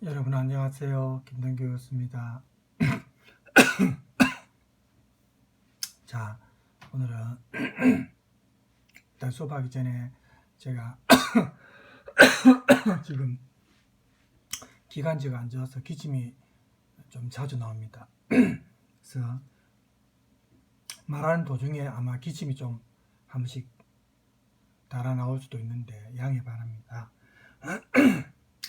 여러분 안녕하세요. 김동규였습니다. 자, 오늘은 일단 수업하기 전에 제가 지금 기관지가 안 좋아서 기침이 좀 자주 나옵니다. 그래서 말하는 도중에 아마 기침이 좀 한 번씩 달아 나올 수도 있는데 양해 바랍니다.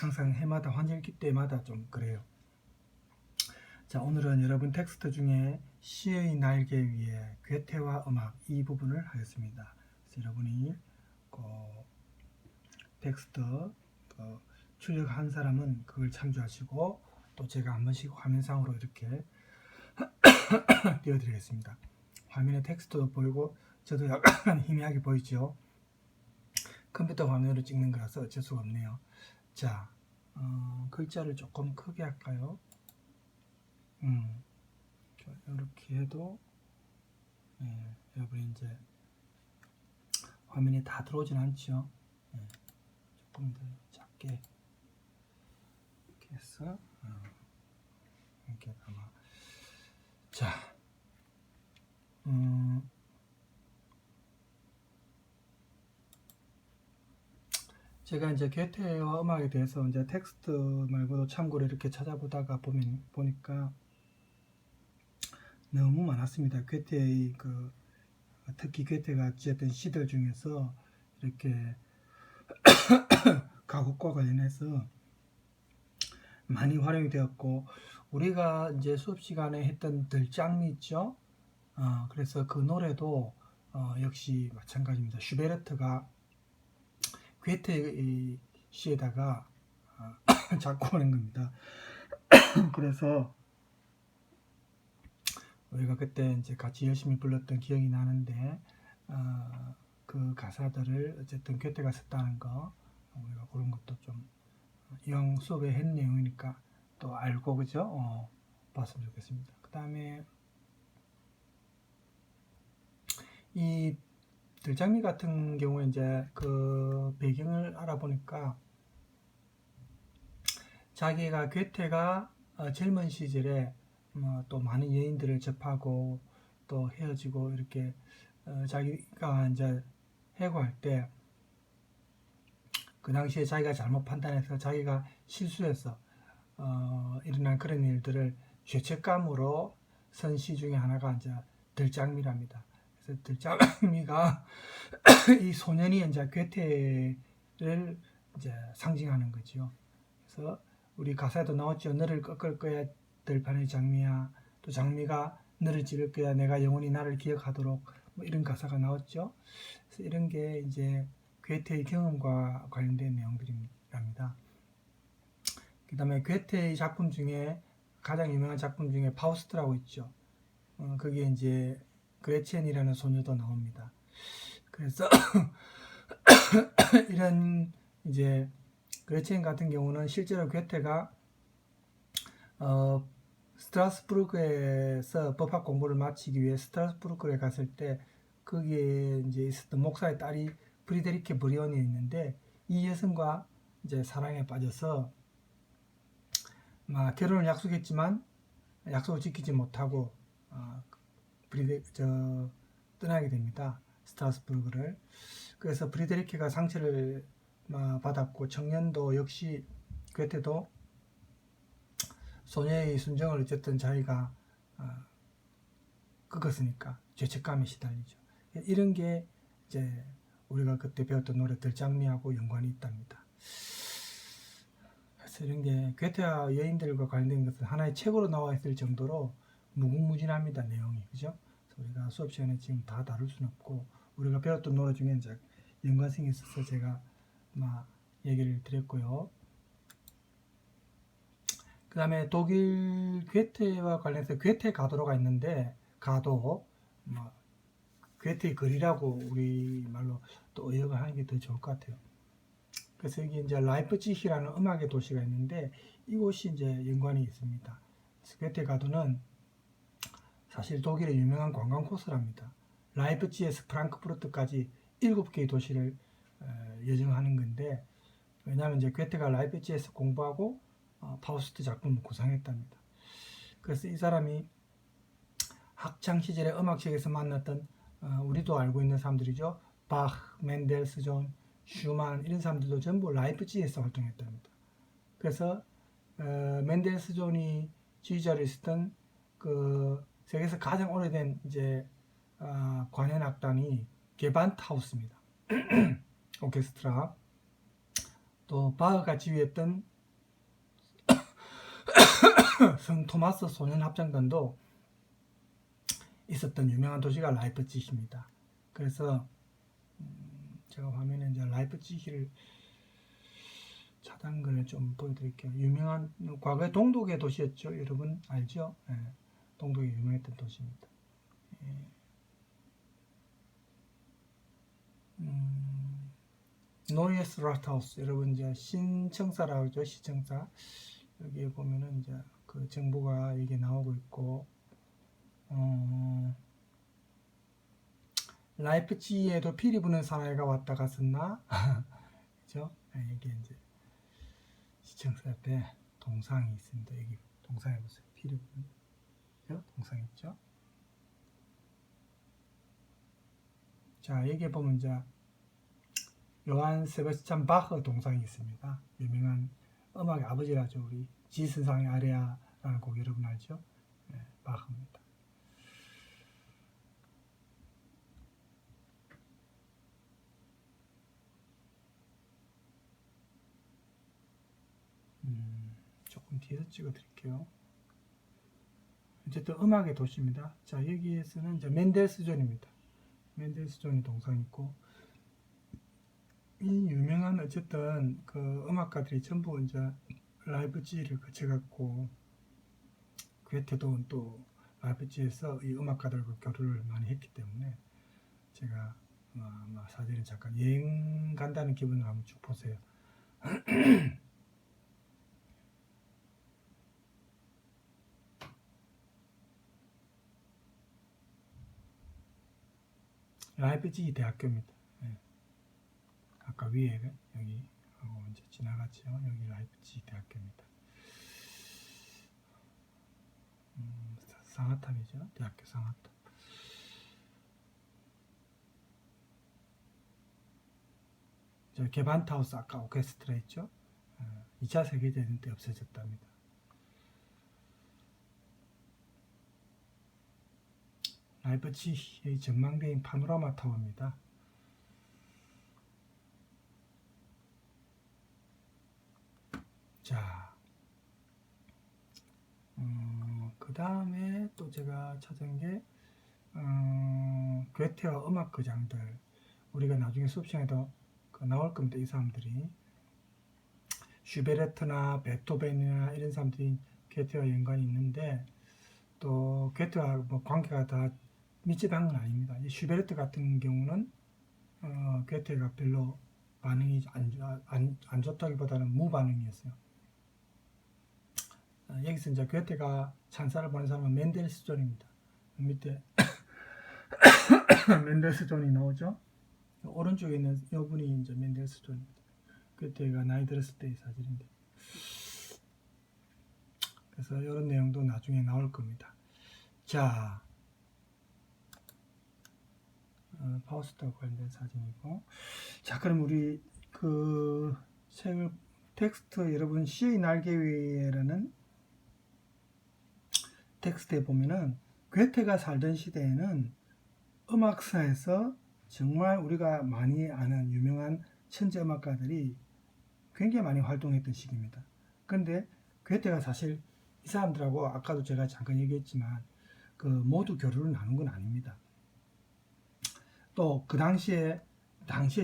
항상 해마다 환절기 때마다 좀 그래요. 자, 오늘은 여러분 텍스트 중에 시의 날개 위에 괴테와 음악 이 부분을 하겠습니다. 그래서 여러분이 그 텍스트 출력한 사람은 그걸 참조하시고 또 제가 한 번씩 화면상으로 이렇게 띄워드리겠습니다. 화면에 텍스트도 보이고 저도 약간 희미하게 보이죠. 컴퓨터 화면으로 찍는 거라서 어쩔 수가 없네요. 자, 글자를 조금 크게 할까요? 이렇게 해도 여러분이 이제 화면에 다 들어오진 않죠. 조금 더 작게 이렇게 해서 이렇게 담아. 자, 제가 이제 괴테와 음악에 대해서 이제 텍스트 말고도 참고로 이렇게 찾아보다가 보니까 너무 많았습니다. 괴테의 특히 괴테가 지었던 시들 중에서 이렇게 가곡과 관련해서 많이 활용이 되었고, 우리가 이제 수업 시간에 했던 들장미 있죠? 그래서 그 노래도 역시 마찬가지입니다. 슈베르트가 괴테의 시에다가 작곡하는 겁니다. 그래서 우리가 그때 이제 같이 열심히 불렀던 기억이 나는데 그 가사들을 어쨌든 괴테가 썼다는 거, 우리가 그런 것도 좀 영 수업에 했 내용이니까 또 알고 그죠? 봤으면 좋겠습니다. 그 다음에 이 들장미 같은 경우에 이제 그 배경을 알아보니까 자기가 괴테가 젊은 시절에 또 많은 여인들을 접하고 또 헤어지고 이렇게 자기가 이제 해고할 때 그 당시에 자기가 잘못 판단해서 자기가 실수해서 일어난 그런 일들을 죄책감으로 선 시 중에 하나가 이제 들장미랍니다. 그래서 들장미가 이 소년이 이제 괴테를 이제 상징하는 거죠. 그래서 우리 가사에도 나왔죠. 너를 꺾을 거야 들판의 장미야. 또 장미가 너를 찌를 거야 내가 영원히 나를 기억하도록. 뭐 이런 가사가 나왔죠. 그래서 이런 게 이제 괴테의 경험과 관련된 내용들입니다. 그 다음에 괴테의 작품 중에 가장 유명한 작품 중에 파우스트라고 있죠. 거기에 이제 그레첸이라는 소녀도 나옵니다. 그래서 이런 이제 그레첸 같은 경우는 실제로 괴테가 스트라스부르크에서 법학 공부를 마치기 위해 스트라스부르크에 갔을 때 거기에 이제 있었던 목사의 딸이 프리데리케 브리온이 있는데 이 여성과 이제 사랑에 빠져서 결혼을 약속했지만 약속을 지키지 못하고 떠나게 됩니다. 스트라스부르크를. 그래서 프리데리케가 상처를 받았고 청년도 역시 괴테도 소녀의 순정을 어쨌든 자기가 꺾었으니까 죄책감에 시달리죠. 이런 게 이제 우리가 그때 배웠던 노래 들장미하고 연관이 있답니다. 그래서 이런 게 괴테와 여인들과 관련된 것은 하나의 책으로 나와 있을 정도로 무궁무진합니다. 내용이 그죠? 그래서 우리가 수업 시간에 지금 다 다룰 수는 없고 우리가 배웠던 노래 중에 이제 연관성이 있어서 제가 얘기를 드렸고요. 그 다음에 독일 괴테와 관련해서 괴테 가도로가 있는데 가도 괴테의 거리라고 우리말로 또 의역을 하는 게 더 좋을 것 같아요. 그래서 여기 이제 라이프치히라는 음악의 도시가 있는데 이곳이 이제 연관이 있습니다. 괴테 가도는 사실 독일의 유명한 관광 코스랍니다. 라이프치히에서 프랑크푸르트까지 7개의 도시를 여정하는 건데 왜냐하면 이제 괴테가 라이프치히에서 공부하고 파우스트 작품을 구상했답니다. 그래서 이 사람이 학창 시절에 음악실에서 만났던 우리도 알고 있는 사람들이죠. 바흐, 멘델스존, 슈만 이런 사람들도 전부 라이프치히에서 활동했답니다. 그래서 멘델스존이 지휘자로 있었던 그 세계에서 가장 오래된 이제 관현악단이 게반트하우스입니다. 오케스트라. 또 바흐가 지휘했던 성 토마스 소년 합창단도 있었던 유명한 도시가 라이프치히입니다. 그래서 제가 화면에 이제 라이프치히를 차단글을 좀 보여드릴게요. 유명한 과거에 동독의 도시였죠. 여러분 알죠? 네, 동독이 유명했던 도시입니다. 노이에스 라트하우스 여러분 이제 신청사라고 하죠. 시청사 여기에 보면은 이제 그 정보가 이게 나오고 있고 라이프치히에도 피리 부는 사나이가 왔다 갔었나? 그죠? 네, 이게 이제 시청사 옆에 동상이 있습니다. 여기 동상에 보세요. 피리 부는 동상 있죠? 자, 여기에 보면 이제 요한 세바스찬 바흐 동상이 있습니다. 유명한 음악의 아버지라죠. 우리 지선상의 아리아라는 곡 여러분 알죠? 네, 바흐입니다. 조금 뒤에서 찍어 드릴게요. 어쨌든 음악의 도시입니다. 자, 여기에서는 이제 멘델스존입니다. 멘델스존이 동상이 있고 이 유명한 어쨌든 그 음악가들이 전부 이제 라이프치히를 거쳐갔고 괴테도 또 라이프치히에서 이 음악가들과 교류를 많이 했기 때문에 제가 사진을 잠깐 여행 간다는 기분으로 한번 쭉 보세요. 라이프치히 대학교입니다. 네. 아까 위에 여기 하고 이제 지나갔죠. 여기 라이프치히 대학교입니다. 상하탑이죠. 대학교 상하탑. 저 게반트하우스 아까 오케스트라 있죠. 2차 세계대전 때 없어졌답니다. 라이프치히의 전망대인 파노라마 타워입니다. 자, 그 다음에 또 제가 찾은 게 괴테와 음악 거장들 우리가 나중에 수업 시간에도 나올 겁니다. 이 사람들이 슈베르트나 베토벤이나 이런 사람들이 괴테와 연관이 있는데 또 괴테와 뭐 관계가 다密接한 건 아닙니다. 슈베르트 같은 경우는 괴테가 별로 반응이 안 좋다기보다는 무반응이었어요. 여기서 이제 괴테가 찬사를 보낸 사람은 멘델스존입니다. 밑에 멘델스존이 나오죠. 오른쪽에 있는 이분이 이제 멘델스존입니다. 괴테가 나이 들었을 때의 사진인데. 그래서 이런 내용도 나중에 나올 겁니다. 자, 파우스트와 관련된 사진이고. 자, 그럼 우리 그 책을 텍스트 여러분 시의 날개 위에라는 텍스트에 보면은 괴테가 살던 시대에는 음악사에서 정말 우리가 많이 아는 유명한 천재 음악가들이 굉장히 많이 활동했던 시기입니다. 그런데 괴테가 사실 이 사람들하고 아까도 제가 잠깐 얘기했지만 그 모두 교류를 나눈 건 아닙니다. 또 그 당시에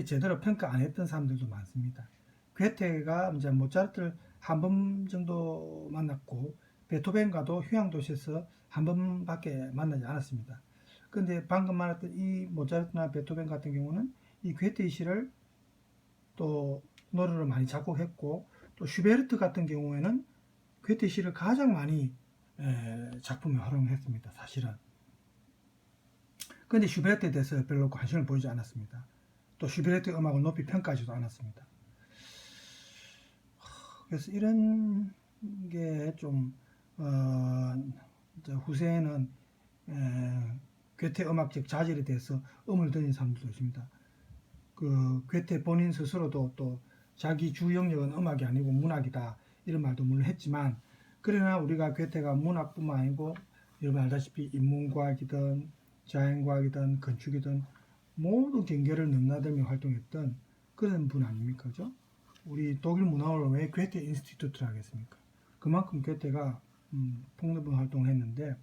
제대로 평가 안 했던 사람들도 많습니다. 괴테가 이제 모차르트를 한 번 정도 만났고 베토벤과도 휴양도시에서 한 번밖에 만나지 않았습니다. 그런데 방금 말했던 이 모차르트나 베토벤 같은 경우는 이 괴테의 시를 또 노래를 많이 작곡했고 또 슈베르트 같은 경우에는 괴테 시를 가장 많이 작품에 활용했습니다. 사실은. 그런데 슈베르트에 대해서 별로 관심을 보이지 않았습니다. 또 슈베르트 음악을 높이 평가하지도 않았습니다. 그래서 이런 게 좀 이제 후세에는 괴테 음악적 자질에 대해서 음을 드린 사람들도 있습니다. 그 괴테 본인 스스로도 또 자기 주 영역은 음악이 아니고 문학이다 이런 말도 물론 했지만, 그러나 우리가 괴테가 문학뿐만 아니고 여러분 알다시피 인문과학이든 자연과학이든 건축이든 모든 경계를 넘나들며 활동했던 그런 분 아닙니까? 그죠? 우리 독일 문화원을 왜 괴테 인스티튜트를 하겠습니까? 그만큼 괴테가 폭넓은 활동을 했는데,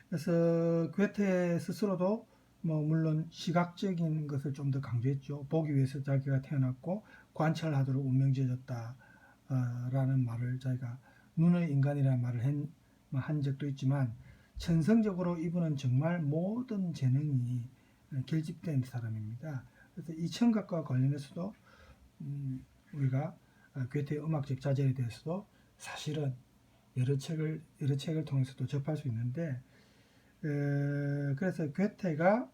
그래서 괴테 스스로도 뭐 물론 시각적인 것을 좀 더 강조했죠. 보기 위해서 자기가 태어났고 관찰하도록 운명지어졌다 라는 말을 자기가 눈의 인간이라는 말을 한 적도 있지만, 천성적으로 이분은 정말 모든 재능이 결집된 사람입니다. 그래서 이 청각과 관련해서도 우리가 괴테의 음악적 자질에 대해서도 사실은 여러 책을 통해서도 접할 수 있는데, 그래서 괴테가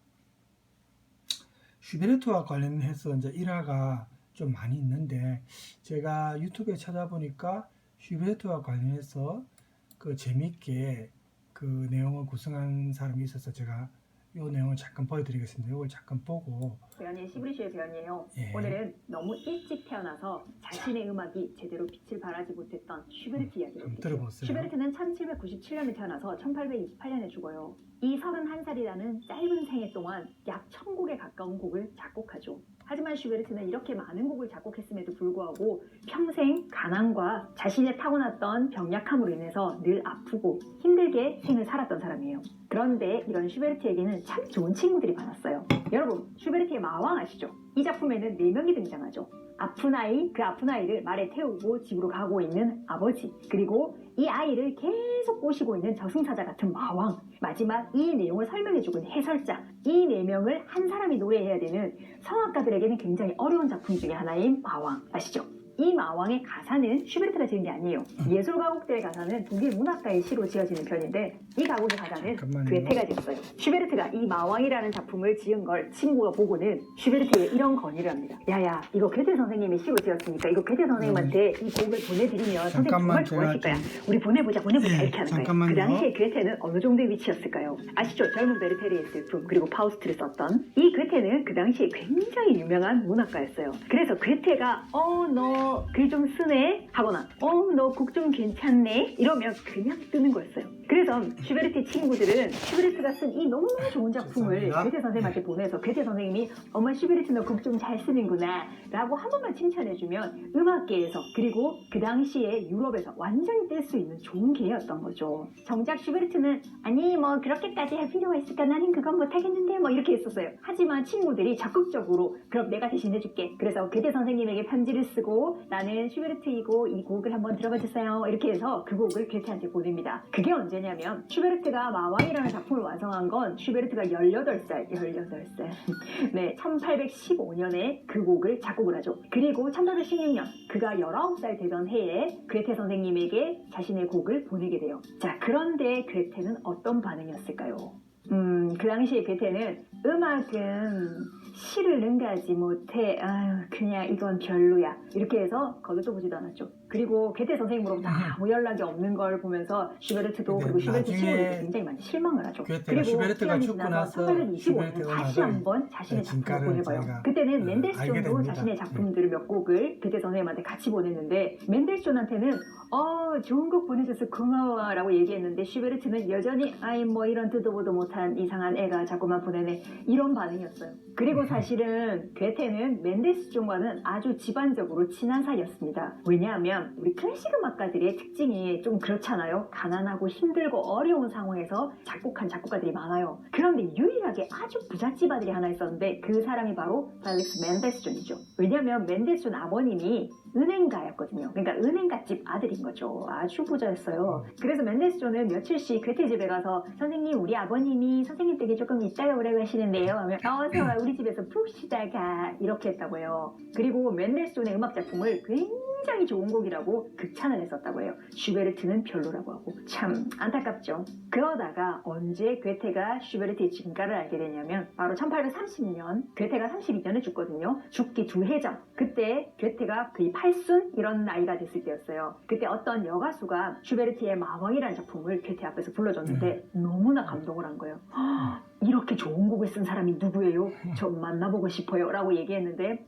슈베르트와 관련해서 이제 일화가 좀 많이 있는데, 제가 유튜브에 찾아보니까 슈베르트와 관련해서 그 재미있게 그 내용을 구성한 사람이 있어서 제가 이 내용을 잠깐 보여드리겠습니다. 이걸 잠깐 보고. 배현이의 시브리슈의 배현이에요. 예. 오늘은 너무 일찍 태어나서 자신의 음악이 제대로 빛을 발하지 못했던 슈베르트 이야기를 들어보세요. 슈베르트는 1797년에 태어나서 1828년에 죽어요. 이 31살이라는 짧은 생애 동안 약 1000곡에 가까운 곡을 작곡하죠. 하지만 슈베르트는 이렇게 많은 곡을 작곡했음에도 불구하고 평생 가난과 자신의 타고났던 병약함으로 인해서 늘 아프고 힘들게 생을 살았던 사람이에요. 그런데 이런 슈베르트에게는 참 좋은 친구들이 많았어요. 여러분, 슈베르트의 마왕 아시죠? 이 작품에는 4명이 등장하죠. 아픈 아이, 그 아픈 아이를 말에 태우고 집으로 가고 있는 아버지, 그리고 이 아이를 계속 꼬시고 있는 저승사자 같은 마왕, 마지막 이 내용을 설명해주고 있는 해설자, 이 4명을 한 사람이 노래해야 되는 성악가들에게는 굉장히 어려운 작품 중에 하나인 마왕 아시죠? 이 마왕의 가사는 슈베르트가 지은 게 아니에요. 예술 가곡들의 가사는 독일 문학가의 시로 지어지는 편인데, 이 가곡의 가사는 괴테가 지었어요. 슈베르트가 이 마왕이라는 작품을 지은 걸 친구가 보고는 슈베르트에게 이런 건의를 합니다. 야야, 이거 괴테 선생님이 시로 지었으니까 이거 괴테 선생님한테 이 곡을 보내드리면 선생님 정말 좋아하실 거야. 우리 보내보자 이렇게 하는 거예요. 그 당시에 괴테는 어느 정도의 위치였을까요? 아시죠? 젊은 베르테르의 슬픔 그리고 파우스트를 썼던 이 괴테는 그 당시에 굉장히 유명한 문학가였어요. 그래서 괴테가 너 글 좀 쓰네 하거나 너 곡 좀 괜찮네 이러면 그냥 뜨는 거였어요. 그래서 슈베르트의 친구들은 슈베르트가 쓴 이 너무너무 좋은 작품을 괴테 선생님한테 보내서 괴테 선생님이 엄마 슈베르트 너 곡 좀 잘 쓰는구나 라고 한 번만 칭찬해주면 음악계에서 그리고 그 당시에 유럽에서 완전히 뗄 수 있는 좋은 기회였던 거죠. 정작 슈베르트는 아니 뭐 그렇게까지 할 필요가 있을까, 나는 그건 못하겠는데 뭐 이렇게 했었어요. 하지만 친구들이 적극적으로 그럼 내가 대신 해줄게. 그래서 괴테 선생님에게 편지를 쓰고 나는 슈베르트이고 이 곡을 한번 들어봐 주세요 이렇게 해서 그 곡을 괴테한테 보냅니다. 그게 언제냐면 슈베르트가 마왕이라는 작품을 완성한 건 슈베르트가 18살 네, 1815년에 그 곡을 작곡을 하죠. 그리고 1816년 그가 19살 되던 해에 괴테 선생님에게 자신의 곡을 보내게 돼요. 자, 그런데 괴테는 어떤 반응이었을까요? 그 당시에 괴테는 음악은 시를 능가하지 못해, 그냥 이건 별로야 이렇게 해서 거들떠 보지도 않았죠. 그리고 괴테 선생님으로부터 아무 연락이 없는 걸 보면서 슈베르트도 그리고 슈베르트 친구들도 굉장히 많이 실망을 하죠. 그리고 슈베르트가 죽고 나서 1825년 다시 한번 자신의 작품을 보내봐요. 그때는 맨델스존도 자신의 작품들을 몇 곡을 괴테 선생님한테 같이 보냈는데, 맨델스존한테는 좋은 곡 보내줘서 고마워 라고 얘기했는데 슈베르트는 여전히 뭐 이런 듣도 보도 못한 이상한 애가 자꾸만 보내네 이런 반응이었어요. 그리고 사실은 괴테는 맨델스존과는 아주 집안적으로 친한 사이였습니다. 왜냐하면 우리 클래식 음악가들의 특징이 좀 그렇잖아요. 가난하고 힘들고 어려운 상황에서 작곡한 작곡가들이 많아요. 그런데 유일하게 아주 부잣집 아들이 하나 있었는데 그 사람이 바로 펠릭스 맨델스존이죠. 왜냐하면 맨델스존 아버님이 은행가였거든요. 그러니까 은행가집 아들인 거죠. 아주 부자였어요. 그래서 맨델스존은 며칠씩 괴테 집에 가서 선생님 우리 아버님이 선생님 댁에 조금 있다가 오라고 하시는데요 하면 어서 우리 집에서 푹 쉬다가 이렇게 했다고 해요. 그리고 맨델스존의 음악 작품을 굉장히 굉장히 좋은 곡이라고 극찬을 했었다고 해요. 슈베르트는 별로라고 하고. 참 안타깝죠. 그러다가 언제 괴테가 슈베르트의 진가를 알게 되냐면 바로 1830년, 괴테가 32년에 죽거든요. 죽기 2해 전. 그때 괴테가 거의 8순 이런 나이가 됐을 때였어요. 그때 어떤 여가수가 슈베르트의 마왕이라는 작품을 괴테 앞에서 불러줬는데 너무나 감동을 한 거예요. 이렇게 좋은 곡을 쓴 사람이 누구예요? 저 만나보고 싶어요 라고 얘기했는데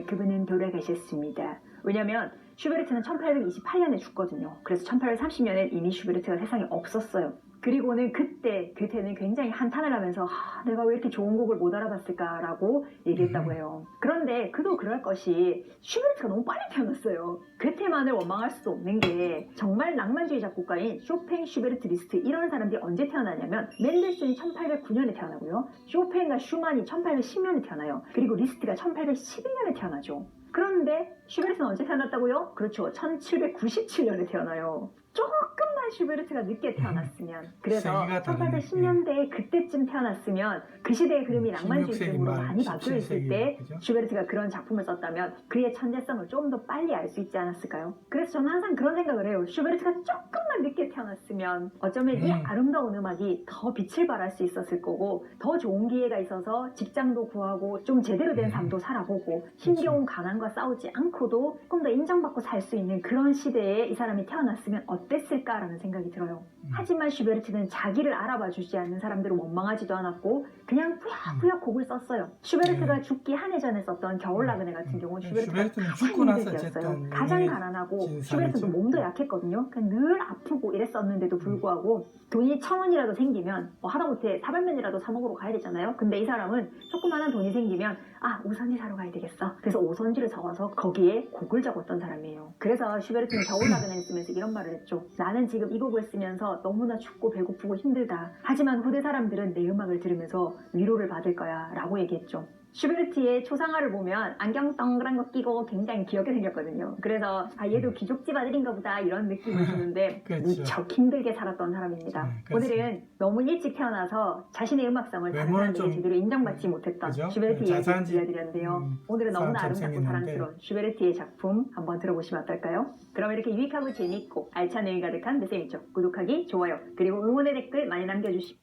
그분은 돌아가셨습니다. 왜냐면 슈베르트는 1828년에 죽거든요. 그래서 1830년에 이미 슈베르트가 세상에 없었어요. 그리고는 그때 괴테는 굉장히 한탄을 하면서 내가 왜 이렇게 좋은 곡을 못 알아봤을까라고 얘기했다고 해요. 그런데 그도 그럴 것이 슈베르트가 너무 빨리 태어났어요. 괴테만을 원망할 수도 없는 게 정말 낭만주의 작곡가인 쇼팽, 슈베르트, 리스트 이런 사람들이 언제 태어나냐면 멘델슨이 1809년에 태어나고요. 쇼팽과 슈만이 1810년에 태어나요. 그리고 리스트가 1811년에 태어나죠. 그런데 슈베르트는 언제 태어났다고요? 그렇죠. 1797년에 태어나요. 조금만 슈베르트가 늦게 태어났으면, 그래서 1810년대에 그때쯤 태어났으면 그 시대의 흐름이 낭만주의 흐름으로 많이 바뀌어 있을 때 슈베르트가 그런 작품을 썼다면 그의 천재성을 좀 더 빨리 알 수 있지 않았을까요? 그래서 저는 항상 그런 생각을 해요. 슈베르트가 조금만 늦게 태어났으면 어쩌면 이 아름다운 음악이 더 빛을 발할 수 있었을 거고, 더 좋은 기회가 있어서 직장도 구하고 좀 제대로 된 삶도 살아보고 힘겨운 가난과 싸우지 않고도 조금 더 인정받고 살 수 있는 그런 시대에 이 사람이 태어났으면 어땠을까라는 생각이 들어요. 하지만 슈베르트는 자기를 알아봐 주지 않는 사람들을 원망하지도 않았고 그냥 부야부야 곡을 썼어요. 슈베르트가 죽기 한 해 전에 썼던 겨울나그네 같은 경우는 슈베르트가 죽고 나서 힘들었어요. 가장 가난하고 슈베르트도 몸도 약했거든요. 늘 아프고 이랬었는데도 불구하고 돈이 1,000원이라도 생기면 하다못해 사발면이라도 사 먹으러 가야 되잖아요. 근데 이 사람은 조그마한 돈이 생기면 오선지 사러 가야 되겠어. 그래서 오선지를 사와서 거기에 곡을 적었던 사람이에요. 그래서 슈베르트는 겨울나그네를 쓰면서 이런 말을 했죠. 나는 지금 이 곡을 쓰면서 너무나 춥고 배고프고 힘들다. 하지만 후대 사람들은 내 음악을 들으면서 위로를 받을 거야 라고 얘기했죠. 슈베르트의 초상화를 보면 안경 동그란 거 끼고 굉장히 귀엽게 생겼거든요. 그래서 얘도 귀족집 아들인가 보다 이런 느낌이 드는데 그렇죠. 무척 힘들게 살았던 사람입니다. 오늘은 너무 일찍 태어나서 자신의 음악성을 다른 사람에게 제대로 인정받지 못했던 그죠? 슈베르트 이야기를 자산지, 들려드렸는데요. 오늘은 너무나 사람처럼 아름답고 생겼는데. 사랑스러운 슈베르트의 작품 한번 들어보시면 어떨까요? 그럼 이렇게 유익하고 재미있고 알찬 내용이 가득한 메시지죠. 구독하기, 좋아요, 그리고 응원의 댓글 많이 남겨주시고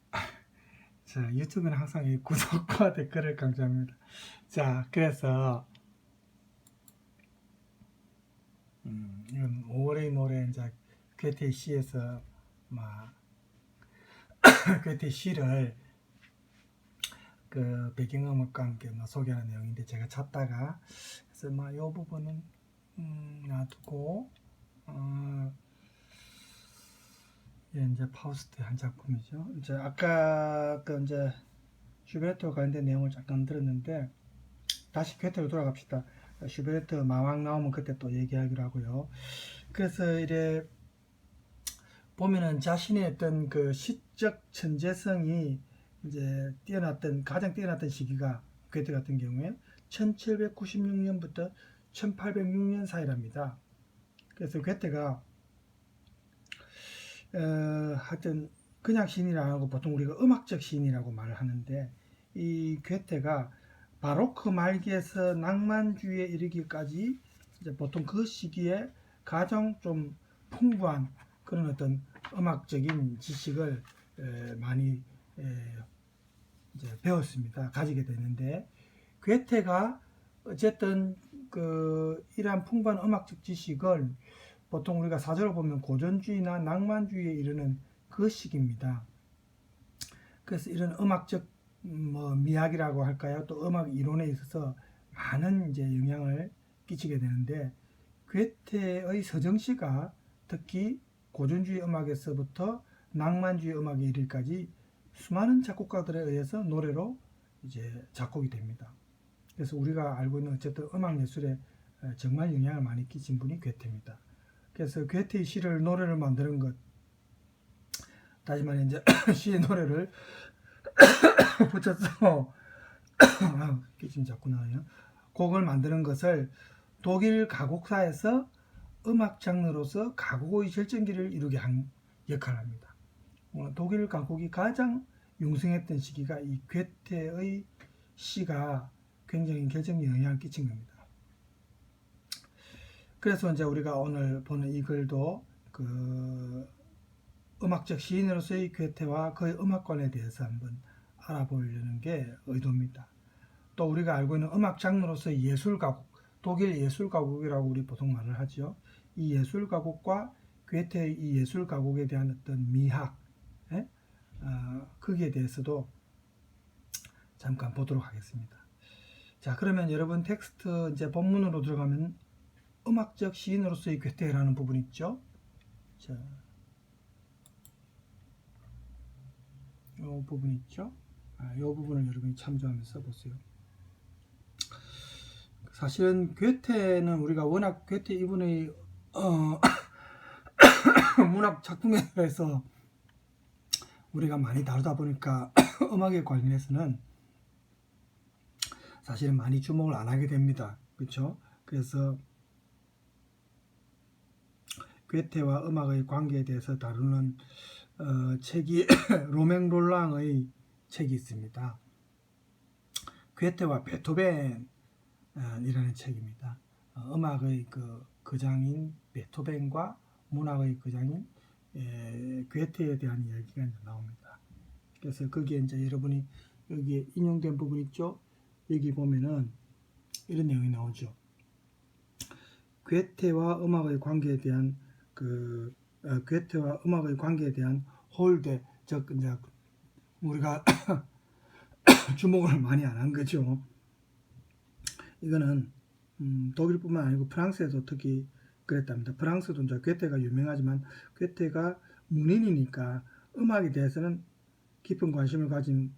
자, 유튜브는 항상 이 구독과 댓글을 강조합니다. 자, 그래서 이건 5월의 노래 이제 괴테 시에서 괴테 시를 그 배경음악과 함께 소개하는 내용인데 제가 찾다가 그래서 이 부분은 놔두고 이제 파우스트의 한 작품이죠. 이제 아까 그 이제 슈베르트와 관련된 내용을 잠깐 들었는데 다시 괴테로 돌아갑시다. 슈베르트 마왕 나오면 그때 또 얘기하기로 하고요. 그래서 이래 보면은 자신의 어떤 그 시적 천재성이 이제 가장 뛰어났던 시기가 괴테 같은 경우에 1796년부터 1806년 사이랍니다. 그래서 괴테가 하여튼 그냥 시인이라 안 하고 보통 우리가 음악적 시인이라고 말을 하는데 이 괴테가 바로크 말기에서 낭만주의에 이르기까지 이제 보통 그 시기에 가장 좀 풍부한 그런 어떤 음악적인 지식을 많이 이제 배웠습니다. 가지게 되는데 괴테가 어쨌든 이러한 풍부한 음악적 지식을 보통 우리가 사조를 보면 고전주의나 낭만주의에 이르는 그 시기입니다. 그래서 이런 음악적 미학이라고 할까요? 또 음악 이론에 있어서 많은 이제 영향을 끼치게 되는데 괴테의 서정시가 특히 고전주의 음악에서부터 낭만주의 음악에 이르기까지 수많은 작곡가들에 의해서 노래로 이제 작곡이 됩니다. 그래서 우리가 알고 있는 어쨌든 음악 예술에 정말 영향을 많이 끼친 분이 괴테입니다. 그래서 괴테의 시를 노래를 만드는 것, 다시 말해 이제 시의 노래를 붙여서 지금 자꾸 나와요. 곡을 만드는 것을 독일 가곡사에서 음악 장르로서 가곡의 절정기를 이루게 한 역할을 합니다. 독일 가곡이 가장 융성했던 시기가 이 괴테의 시가 굉장히 결정적인 영향을 끼친 겁니다. 그래서 이제 우리가 오늘 보는 이 글도 그 음악적 시인으로서의 괴테와 그의 음악관에 대해서 한번 알아보려는 게 의도입니다. 또 우리가 알고 있는 음악 장르로서의 예술가곡, 독일 예술가곡이라고 우리 보통 말을 하죠. 이 예술가곡과 괴테의 이 예술가곡에 대한 어떤 미학, 거기에 대해서도 잠깐 보도록 하겠습니다. 자, 그러면 여러분 텍스트 이제 본문으로 들어가면 음악적 시인으로서의 괴테라는 부분 있죠. 자, 이 부분 있죠. 이 부분을 여러분이 참조하면서 보세요. 사실은 괴테는 우리가 워낙 괴테 이분의 문학 작품에 대해서 우리가 많이 다루다 보니까 음악에 관련해서는 사실은 많이 주목을 안 하게 됩니다. 그렇죠? 그래서 괴테와 음악의 관계에 대해서 다루는 책이 로맹 롤랑의 책이 있습니다. 괴테와 베토벤이라는 책입니다. 음악의 거장인 베토벤과 문학의 거장인 괴테에 대한 이야기가 이제 나옵니다. 그래서 거기에 이제 여러분이 여기에 인용된 부분 있죠? 여기 보면은 이런 내용이 나오죠. 괴테와 음악의 관계에 대한 괴테와 음악의 관계에 대한 홀대, 즉 이제 우리가 주목을 많이 안 한 거죠. 이거는 독일뿐만 아니고 프랑스에도 특히 그랬답니다. 프랑스도 이제 괴테가 유명하지만 괴테가 문인이니까 음악에 대해서는 깊은 관심을 가진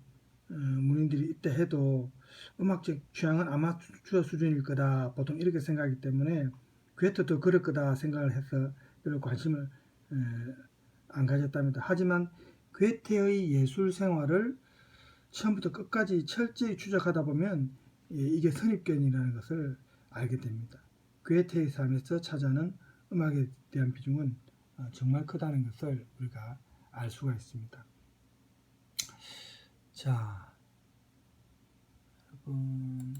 문인들이 있다 해도 음악적 취향은 아마추어 수준일 거다 보통 이렇게 생각하기 때문에 괴테도 그럴 거다 생각을 해서 별로 관심을 안 가졌답니다. 하지만 괴테의 예술 생활을 처음부터 끝까지 철저히 추적하다 보면 이게 선입견이라는 것을 알게 됩니다. 괴테의 삶에서 차지하는 음악에 대한 비중은 정말 크다는 것을 우리가 알 수가 있습니다. 자, 여러분,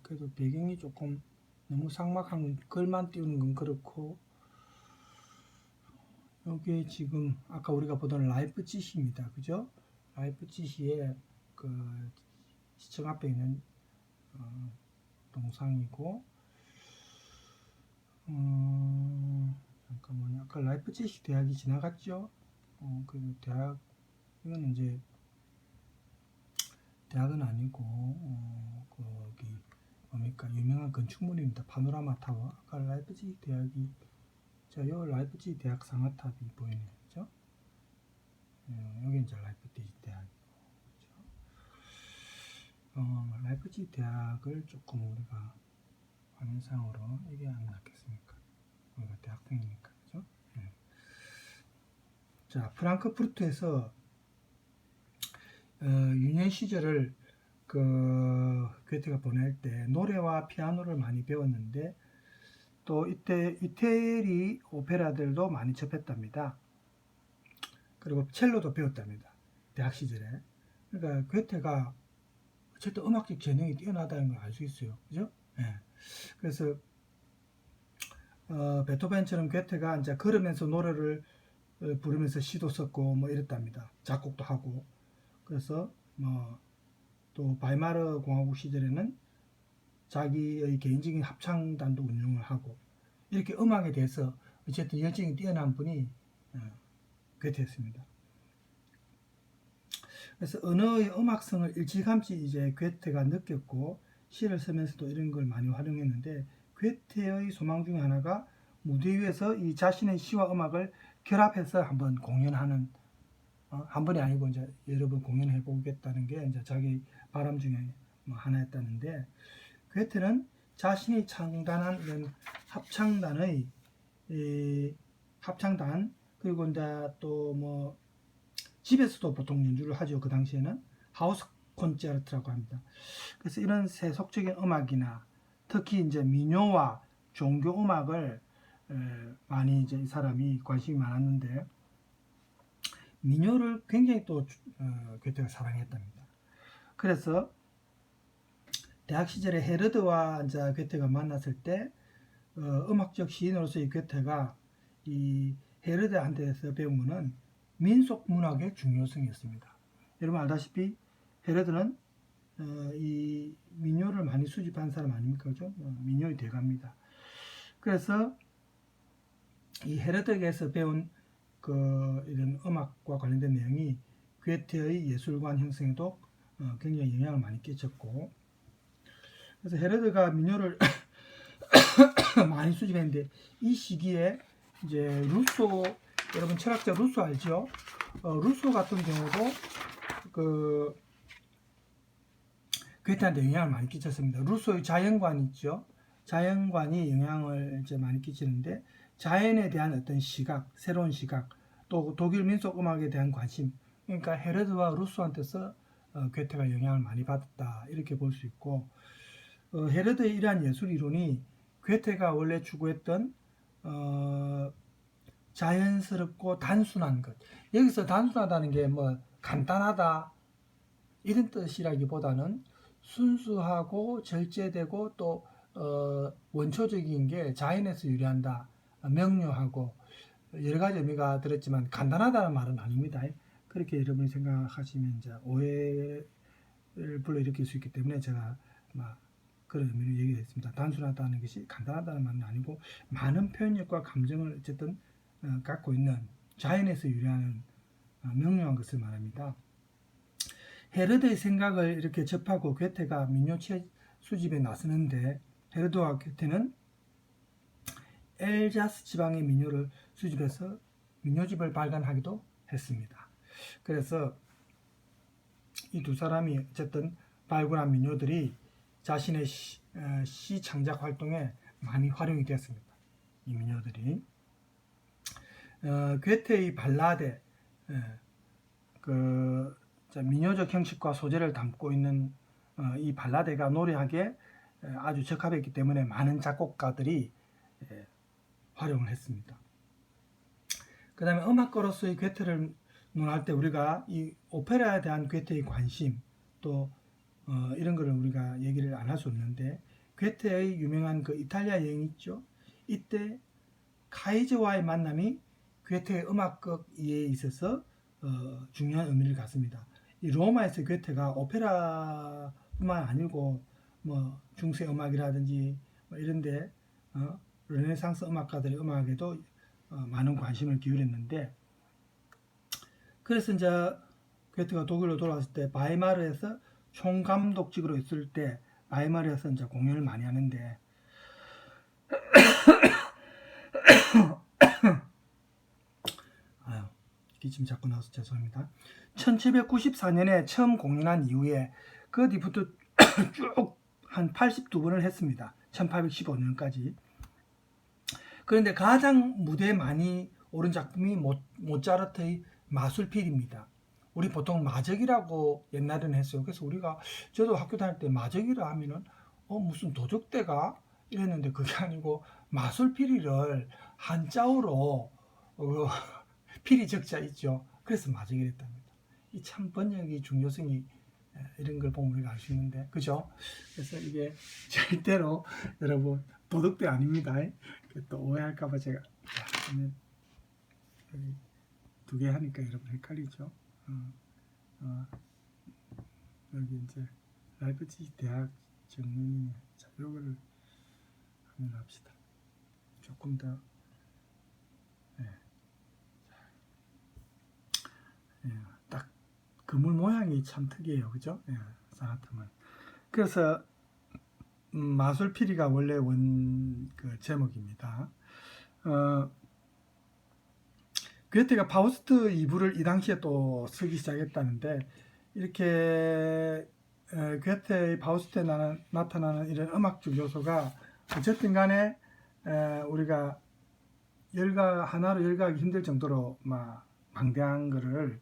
그래도 배경이 조금 너무 삭막한 글만 띄우는 건 그렇고, 여기에 지금 아까 우리가 보던 라이프치히입니다. 그죠? 라이프치히의 그 시청 앞에 있는 동상이고, 잠깐만요. 아까 라이프치히 대학이 지나갔죠? 그 대학, 이건 이제 대학은 아니고, 거기 뭡니까? 유명한 건축물입니다. 파노라마 타워. 아까 라이프치히 대학이, 자, 요 라이프치히 대학 상아탑이 보이네요. 그죠? 여기 이제 라이프치히 대학이고, 그죠? 라이프치히 대학을 조금 우리가 화면상으로 이게 안 낫겠습니까? 우리가 대학생이니까, 그죠? 자, 프랑크푸르트에서 유년 시절을 괴테가 보낼 때 노래와 피아노를 많이 배웠는데 또 이때 이태리 오페라들도 많이 접했답니다. 그리고 첼로도 배웠답니다. 대학 시절에. 그러니까 괴테가 어쨌든 음악적 재능이 뛰어나다는 걸 알 수 있어요. 그죠? 네. 그래서 베토벤처럼 괴테가 이제 걸으면서 노래를 부르면서 시도 썼고 뭐 이랬답니다. 작곡도 하고. 그래서 또 바이마르 공화국 시절에는 자기의 개인적인 합창단도 운영을 하고 이렇게 음악에 대해서 어쨌든 열정이 뛰어난 분이 괴테였습니다. 그래서 언어의 음악성을 일찌감치 이제 괴테가 느꼈고 시를 쓰면서도 이런 걸 많이 활용했는데 괴테의 소망 중에 하나가 무대 위에서 이 자신의 시와 음악을 결합해서 한번 공연하는 한 번이 아니고 이제 여러 번 공연해 보겠다는 게 이제 자기 바람 중에 하나였다는데 괴테는 자신이 창단한 이런 합창단 그리고 이제 또 집에서도 보통 연주를 하죠. 그 당시에는 하우스 콘체르트라고 합니다. 그래서 이런 세속적인 음악이나 특히 이제 민요와 종교 음악을 많이 이제 이 사람이 관심이 많았는데 민요를 굉장히 또 괴테가 사랑했답니다. 그래서 대학 시절에 헤르드와 이제 괴테가 만났을 때 음악적 시인으로서의 괴테가 이 헤르데한테서 배운 것은 민속 문학의 중요성이었습니다. 여러분 알다시피 헤르데는 이 민요를 많이 수집한 사람 아닙니까? 그죠? 민요의 대가입니다. 그래서 이 헤르데에게서 배운 이런 음악과 관련된 내용이 괴테의 예술관 형성에도 굉장히 영향을 많이 끼쳤고, 그래서 헤르데가 민요를 많이 수집했는데 이 시기에 이제 루소, 여러분 철학자 루소 알죠? 루소 같은 경우도 괴테한테 영향을 많이 끼쳤습니다. 루소의 자연관 있죠? 자연관이 영향을 이제 많이 끼치는데 자연에 대한 어떤 시각, 새로운 시각, 또 독일 민속 음악에 대한 관심, 그러니까 헤르드와 루소한테서 괴테가 영향을 많이 받았다 이렇게 볼 수 있고, 헤르드의 이러한 예술 이론이 괴테가 원래 추구했던 자연스럽고 단순한 것, 여기서 단순하다는 게 뭐 간단하다 이런 뜻이라기보다는 순수하고 절제되고 또 원초적인 게 자연에서 유래한다, 명료하고 여러 가지 의미가 들었지만 간단하다는 말은 아닙니다. 그렇게 여러분이 생각하시면 이제 오해를 불러일으킬 수 있기 때문에 제가 그런 의미로 얘기했습니다. 단순하다는 것이 간단하다는 말은 아니고 많은 표현력과 감정을 어쨌든 갖고 있는 자연에서 유래하는 명료한 것을 말합니다. 헤르데의 생각을 이렇게 접하고 괴테가 민요 수집에 나서는데 헤르데와 괴테는 엘자스 지방의 민요를 수집해서 민요집을 발간하기도 했습니다. 그래서 이 두 사람이 어쨌든 발굴한 민요들이 자신의 시 창작 활동에 많이 활용이 되었습니다. 이 민요들이 괴테의 발라데, 민요적 형식과 소재를 담고 있는 이 발라데가 노래하기에 아주 적합했기 때문에 많은 작곡가들이 활용을 했습니다. 그 다음에 음악가로서의 괴테를 논할 때 우리가 이 오페라에 대한 괴테의 관심, 또 이런 거를 우리가 얘기를 안 할 수 없는데, 괴테의 유명한 그 이탈리아 여행 있죠? 이때 카이저와의 만남이 괴테의 음악적 이해에 있어서 중요한 의미를 갖습니다. 이 로마에서 괴테가 오페라뿐만 아니고 뭐 중세 음악이라든지 뭐 이런데 르네상스 음악가들의 음악에도 많은 관심을 기울였는데, 그래서 이제 괴테가 독일로 돌아왔을 때 바이마르에서 총감독직으로 있을 때 바이마르에서 이제 공연을 많이 하는데 기침 자꾸 나와서 죄송합니다. 1794년에 처음 공연한 이후에 그 뒤부터 쭉 한 82번을 했습니다. 1815년까지. 그런데 가장 무대에 많이 오른 작품이 모차르트의 마술필입니다. 우리 보통 마적이라고 옛날에는 했어요. 그래서 저도 학교 다닐 때 마적이라 하면은 무슨 도적대가 이랬는데 그게 아니고 마술필이를 한자어로 필이 적자 있죠. 그래서 마적이랬답니다. 이 참 번역의 중요성이 이런 걸 보면 우리가 알 수 있는데, 그죠? 그래서 이게 절대로 여러분 도덕대 아닙니다. 또 오해할까봐 제가 두 개 하니까 여러분 헷갈리죠? 여기 이제 라이프치히 대학 정문이, 자, 요거를 한번 합시다. 조금 더, 딱 그물 모양이 참 특이해요, 그죠? 사나트만. 그래서 마술피리가 원래 그 제목입니다. 괴테가 파우스트 2부를 이 당시에 또 쓰기 시작했다는데, 이렇게 괴테의 파우스트에 나타나는 이런 음악적 요소가 어쨌든 간에 우리가 하나로 열거하기 힘들 정도로 방대한 것을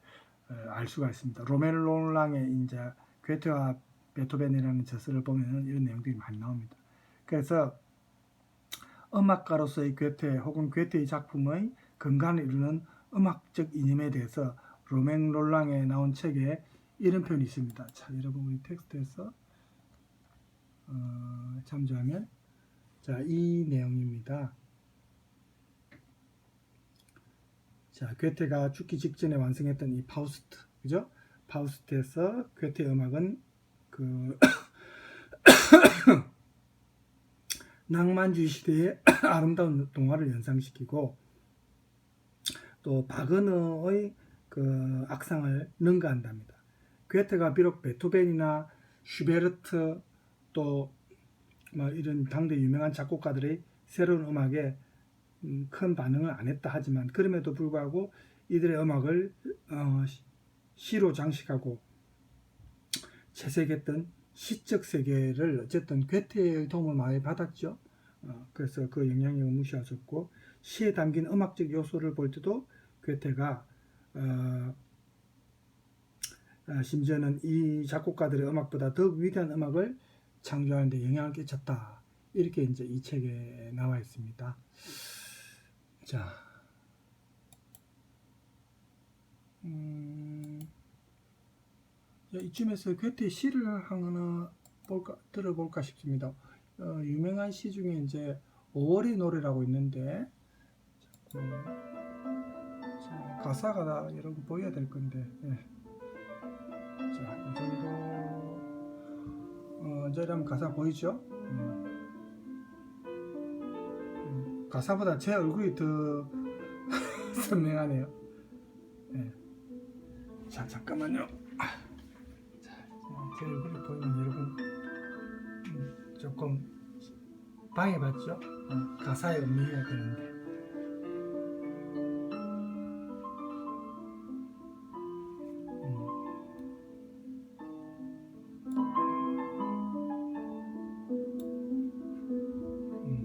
알 수가 있습니다. 로멜 롤랑의 이제 괴테와 베토벤이라는 저서를 보면 이런 내용들이 많이 나옵니다. 그래서 음악가로서의 괴테 혹은 괴테의 작품의 근간을 이루는 음악적 이념에 대해서 로멜 롤랑에 나온 책에 이런 표현이 있습니다. 자, 여러분 우리 텍스트에서 참조하면 자, 이 내용입니다. 자, 괴테가 죽기 직전에 완성했던 이 파우스트, 그죠? 파우스트에서 괴테 음악은 그 낭만주의 시대의 아름다운 동화를 연상시키고 또 바그너의 그 악상을 능가한답니다. 괴테가 비록 베토벤이나 슈베르트 또 뭐 이런 당대 유명한 작곡가들의 새로운 음악에 큰 반응을 안 했다 하지만 그럼에도 불구하고 이들의 음악을 시로 장식하고 채색했던 시적 세계를 어쨌든 괴테의 도움을 많이 받았죠. 그래서 그 영향력을 무시하셨고 시에 담긴 음악적 요소를 볼 때도 괴테가 심지어는 이 작곡가들의 음악보다 더욱 위대한 음악을 창조하는 데 영향을 끼쳤다. 이렇게 이제 이 책에 나와 있습니다. 자, 이쯤에서 괴테의 시를 하나 들어볼까 싶습니다. 유명한 시 중에 이제 5월의 노래라고 있는데 자, 가사가 다 여러분 보여야 될 건데 자, 이 정도 이제 여러분 가사 보이죠? 가사보다 제 얼굴이 더 선명하네요. 자, 잠깐만요. 제 얼굴이 보이면 여러분 조금 방해받죠? 가사에 음미해야 되는데.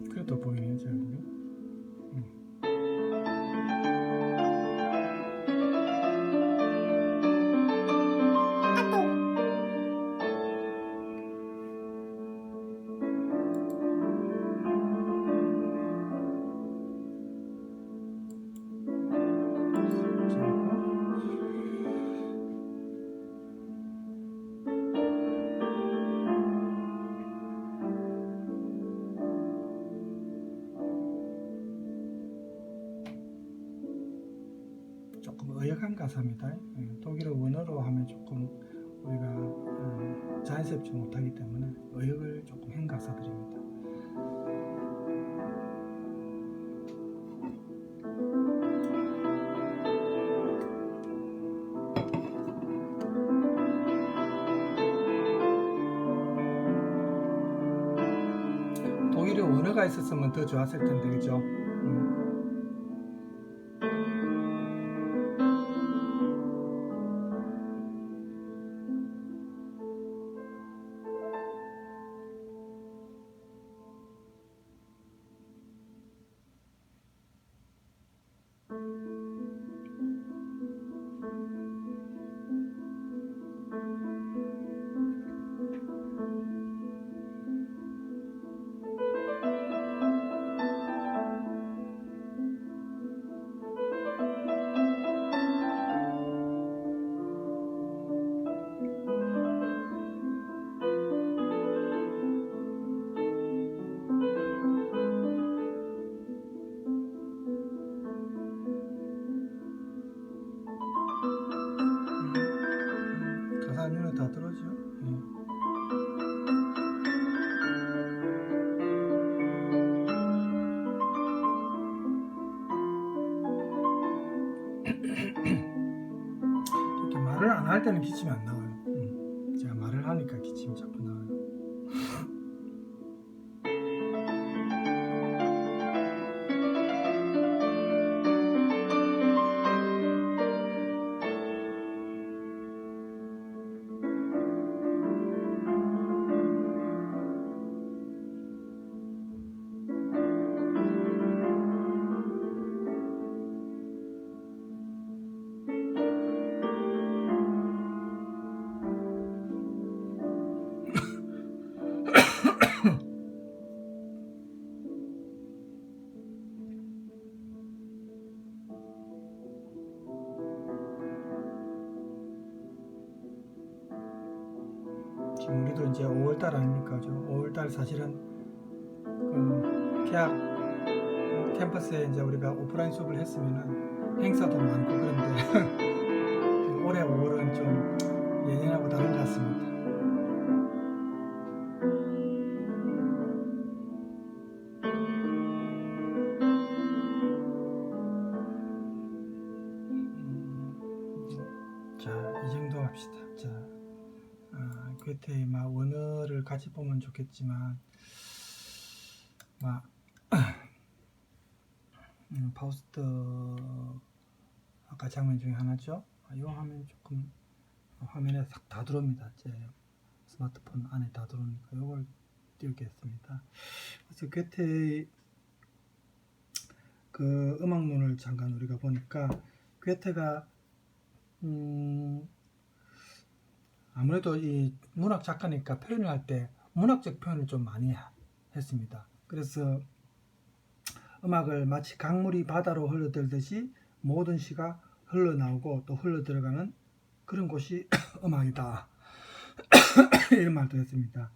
그래도 보이네요, 제 얼굴이. 조금 어역한 가사입니다. 독일어 원어로 하면 조금 우리가 자연스럽지 못하기 때문에 어역을 조금 한 가사들입니다. 독일어 원어가 있었으면 더 좋았을 텐데, 그죠? 가사 눈에 다 들어오죠? 이렇게 말을 안 할 때는 기침이 안 나와요. 제가 말을 하니까 기침이 자꾸 나와요. 지금 우리도 이제 5월달 아닙니까? 5월달 사실은 그 대학 캠퍼스에 이제 우리가 오프라인 수업을 했으면은 행사도 많고 그런데 올해 5월은 좀 예년하고 다른 것 같습니다. 자, 이 정도 합시다. 자, 괴테의 막 원어를 같이 보면 좋겠지만, 막 파우스트 아까 장면 중에 하나죠. 이 화면 조금 화면에 싹 다 들어옵니다. 제 스마트폰 안에 다 들어오니까 이걸 띄우겠습니다. 그래서 괴테의 그 음악론을 잠깐 우리가 보니까 괴테가 아무래도 이 문학 작가니까 표현을 할 때 문학적 표현을 좀 많이 했습니다. 그래서 음악을 마치 강물이 바다로 흘러들듯이 모든 시가 흘러나오고 또 흘러들어가는 그런 곳이 음악이다. 이런 말도 했습니다.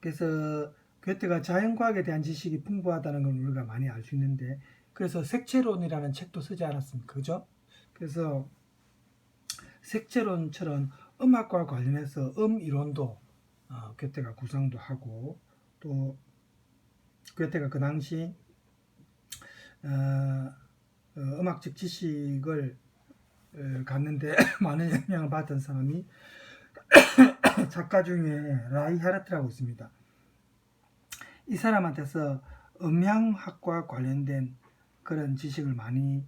그래서 괴테가 자연과학에 대한 지식이 풍부하다는 걸 우리가 많이 알 수 있는데, 그래서 색채론이라는 책도 쓰지 않았습니까? 그죠? 그래서 색채론처럼 음악과 관련해서 이론도 괴테가 구상도 하고, 또 괴테가 그 당시 음악적 지식을 갖는데 많은 영향을 받은 사람이 작가 중에 라이 헤르트라고 있습니다. 이 사람한테서 음향학과 관련된 그런 지식을 많이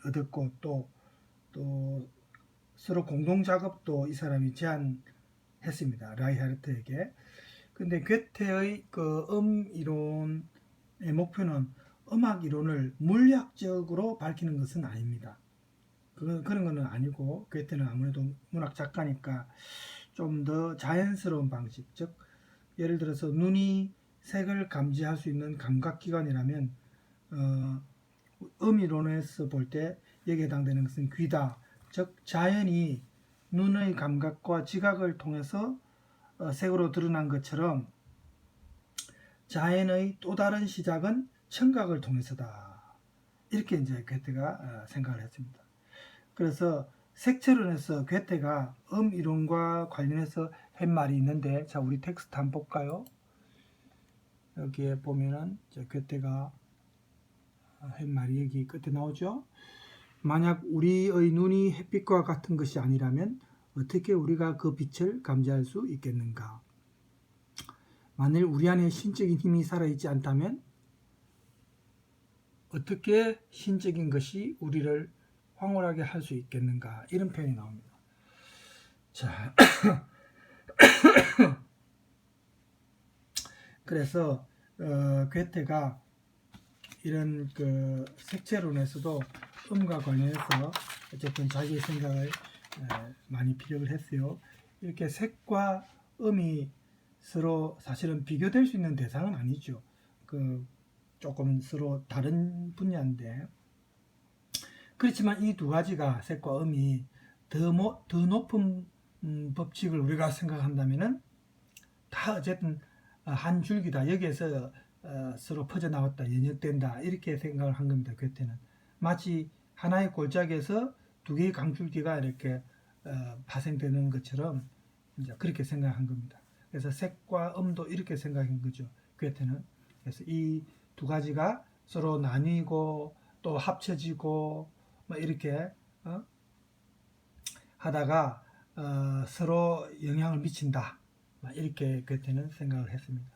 얻었고, 또 서로 공동 작업도 이 사람이 제안했습니다. 라이 헤르트에게. 근데 괴테의 그 이론의 목표는 음악 이론을 물리학적으로 밝히는 것은 아닙니다. 그런 거는 아니고, 괴테는 아무래도 문학 작가니까 좀 더 자연스러운 방식, 즉 예를 들어서 눈이 색을 감지할 수 있는 감각기관이라면 이론에서 볼 때 여기에 해당되는 것은 귀다. 즉 자연이 눈의 감각과 지각을 통해서 색으로 드러난 것처럼 자연의 또 다른 시작은 청각을 통해서다. 이렇게 이제 괴테가 생각을 했습니다. 그래서 색채론에서 괴테가 이론과 관련해서 한 말이 있는데, 자, 우리 텍스트 한번 볼까요? 여기에 보면은 괴테가 한 말이 여기 끝에 나오죠. 만약 우리의 눈이 햇빛과 같은 것이 아니라면 어떻게 우리가 그 빛을 감지할 수 있겠는가? 만일 우리 안에 신적인 힘이 살아있지 않다면 어떻게 신적인 것이 우리를 황홀하게 할 수 있겠는가? 이런 표현이 나옵니다. 자, 그래서 괴테가 이런 그 색채론에서도 음과 관련해서 어쨌든 자기의 생각을 많이 피력을 했어요. 이렇게 색과 음이 서로 사실은 비교될 수 있는 대상은 아니죠. 그 조금 서로 다른 분야인데, 그렇지만 이 두 가지가 색과 음이 더 높은 법칙을 우리가 생각한다면은 다 어쨌든 한 줄기다. 여기에서 서로 퍼져나왔다, 연역된다, 이렇게 생각을 한 겁니다. 괴테는 마치 하나의 골짜기에서 두 개의 강줄기가 이렇게 파생되는 것처럼 이제 그렇게 생각한 겁니다. 그래서 색과 음도 이렇게 생각한 거죠, 괴테는. 그래서 이 두 가지가 서로 나뉘고 또 합쳐지고 뭐 이렇게 하다가 서로 영향을 미친다, 이렇게 괴테는 생각을 했습니다.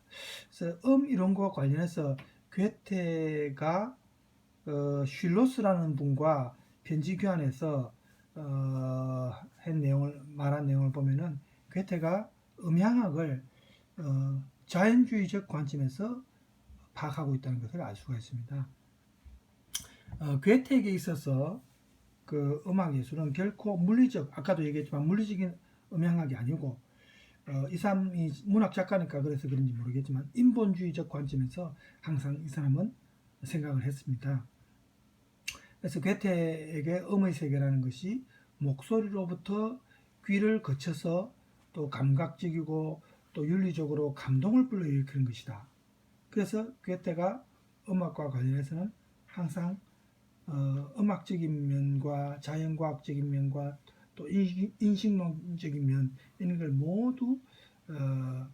그래서 이론과 관련해서 괴테가 슐로스라는 분과 편지 교환해서 말한 내용을 보면은 괴테가 음향학을 자연주의적 관점에서 파악하고 있다는 것을 알 수가 있습니다. 괴테에게 있어서 그 음악 예술은 결코 물리적, 아까도 얘기했지만 물리적인 음향학이 아니고, 이 사람이 문학 작가니까 그래서 그런지 모르겠지만 인본주의적 관점에서 항상 이 사람은 생각을 했습니다. 그래서 괴테에게 음의 세계라는 것이 목소리로부터 귀를 거쳐서 또 감각적이고 또 윤리적으로 감동을 불러일으키는 것이다. 그래서 괴테가 음악과 관련해서는 항상 음악적인 면과 자연과학적인 면과 또 인식론적인 면 이런 걸 모두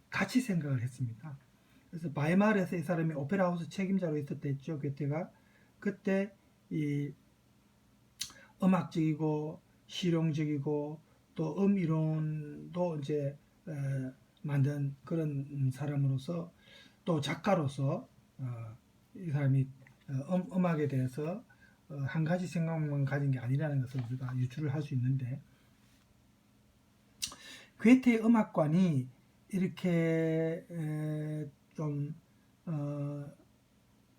같이 생각을 했습니다. 그래서 바이마르에서 이 사람이 오페라 하우스 책임자로 있었다 했죠. 괴테가 그때 이 음악적이고 실용적이고 또 이론도 이제 만든 그런 사람으로서 또 작가로서 이 사람이 음악에 대해서 한 가지 생각만 가진 게 아니라는 것을 우리가 유추를 할 수 있는데 괴테의 음악관이 이렇게 좀